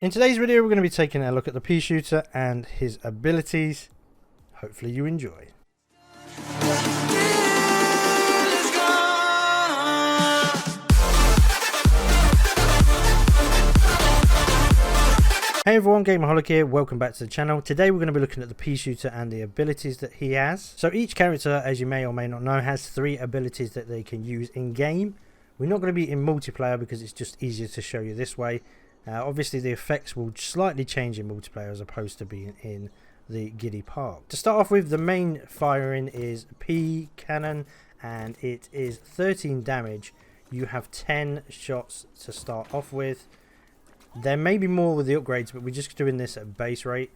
In today's video, we're going to be taking a look at the Peashooter and his abilities. Hopefully you enjoy. Hey everyone, Gameaholik here, welcome back to the channel. Today we're going to be looking at the Peashooter and the abilities that he has. So each character, as you may or may not know, has 3 abilities that they can use in game. We're not going to be in multiplayer because it's just easier to show you this way. Obviously the effects will slightly change in multiplayer as opposed to being in the Giddy Park. To start off with, the main firing is P cannon and it is 13 damage. You have 10 shots to start off with. There may be more with the upgrades, but we're just doing this at base rate,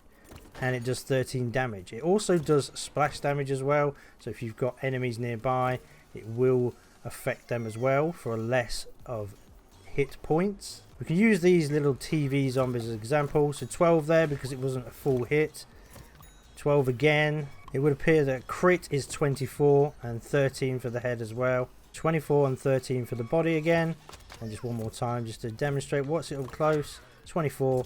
and it does 13 damage. It also does splash damage as well, so if you've got enemies nearby it will affect them as well for less of hit points. We can use these little TV zombies as an example. So 12 there because it wasn't a full hit. 12 again. It would appear that crit is 24 and 13 for the head as well. 24 and 13 for the body again. And just one more time just to demonstrate what's it up close. 24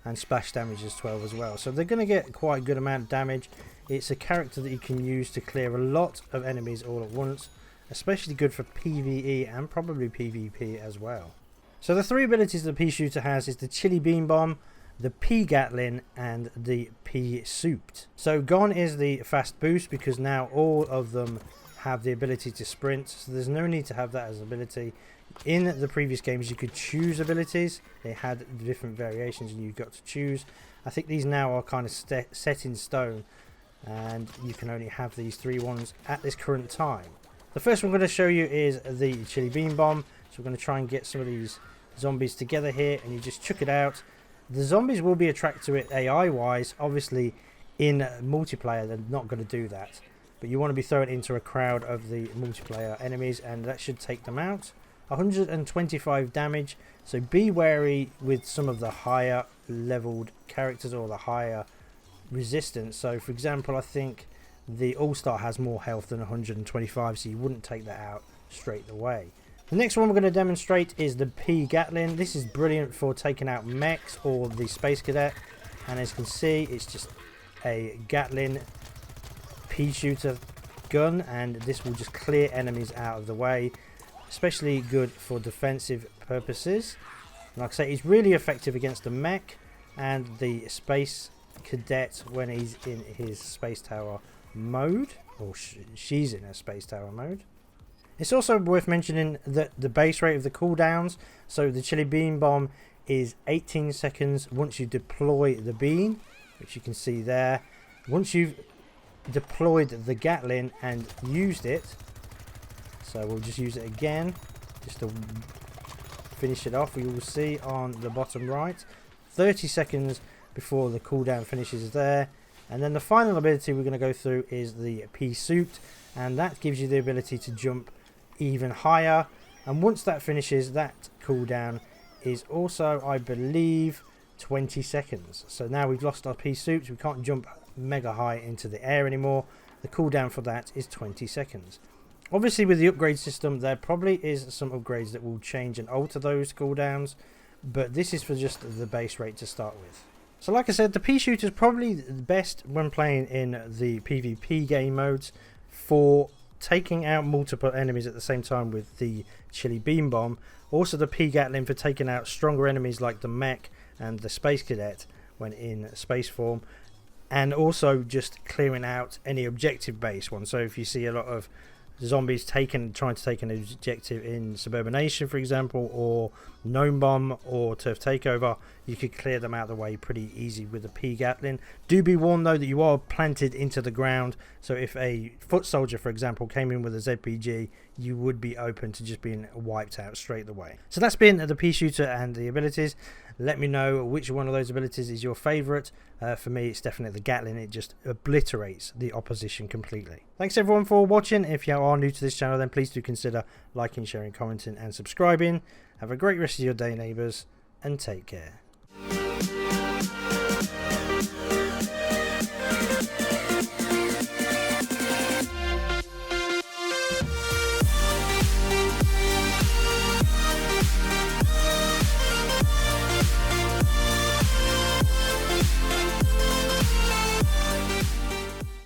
and splash damage is 12 as well. So they're going to get quite a good amount of damage. It's a character that you can use to clear a lot of enemies all at once. Especially good for PvE and probably PvP as well. So the 3 abilities the Peashooter has is the Chili Bean Bomb, the P Gatling and the Peashooter. So gone is the fast boost because now all of them have the ability to sprint, so there's no need to have that as ability. In the previous games you could choose abilities, they had different variations and you got to choose. I think these now are kind of set in stone and you can only have these 3 ones at this current time. The first one I'm going to show you is the Chili Bean Bomb. So we're going to try and get some of these zombies together here and you just chuck it out. The zombies will be attracted to it AI wise. Obviously in multiplayer they're not going to do that, but you want to be thrown into a crowd of the multiplayer enemies and that should take them out. 125 damage, so be wary with some of the higher leveled characters or the higher resistance. So for example, I think the All-Star has more health than 125, so you wouldn't take that out straight away. The next one we're going to demonstrate is the P Gatling. This is brilliant for taking out mechs or the Space Cadet, and as you can see it's just a Gatling Peashooter gun and this will just clear enemies out of the way, especially good for defensive purposes. Like I say, it's really effective against the mech and the Space Cadet when he's in his space tower mode, or she's in a space tower mode. It's also worth mentioning that the base rate of the cooldowns, so the Chili Bean Bomb is 18 seconds once you deploy the bean, which you can see there. Once you've deployed the Gatling and used it, so we'll just use it again just to finish it off. We will see on the bottom right 30 seconds before the cooldown finishes there. And then the final ability we're going to go through is the Peashooter, and that gives you the ability to jump even higher, and once that finishes, that cooldown is also, I believe, 20 seconds. So now we've lost our Peashooter, we can't jump mega high into the air anymore. The cooldown for that is 20 seconds. Obviously with the upgrade system there probably is some upgrades that will change and alter those cooldowns, but this is for just the base rate to start with. So like I said, the Peashooter is probably the best when playing in the PvP game modes for taking out multiple enemies at the same time with the Chili Bean Bomb. Also the P Gatling for taking out stronger enemies like the mech and the Space Cadet when in space form, and also just clearing out any objective based one. So if you see a lot of zombies trying to take an objective in Suburbanation, for example, or Gnome Bomb or Turf Takeover, you could clear them out of the way pretty easy with the P Gatling. Do be warned though that you are planted into the ground, so if a foot soldier for example came in with a ZPG, you would be open to just being wiped out straight away. So that's been the Peashooter and the abilities. Let me know which one of those abilities is your favourite. For me it's definitely the Gatling. It just obliterates the opposition completely. Thanks everyone for watching. If you are new to this channel then please do consider liking, sharing, commenting and subscribing. Have a great rest of your day neighbours, and take care.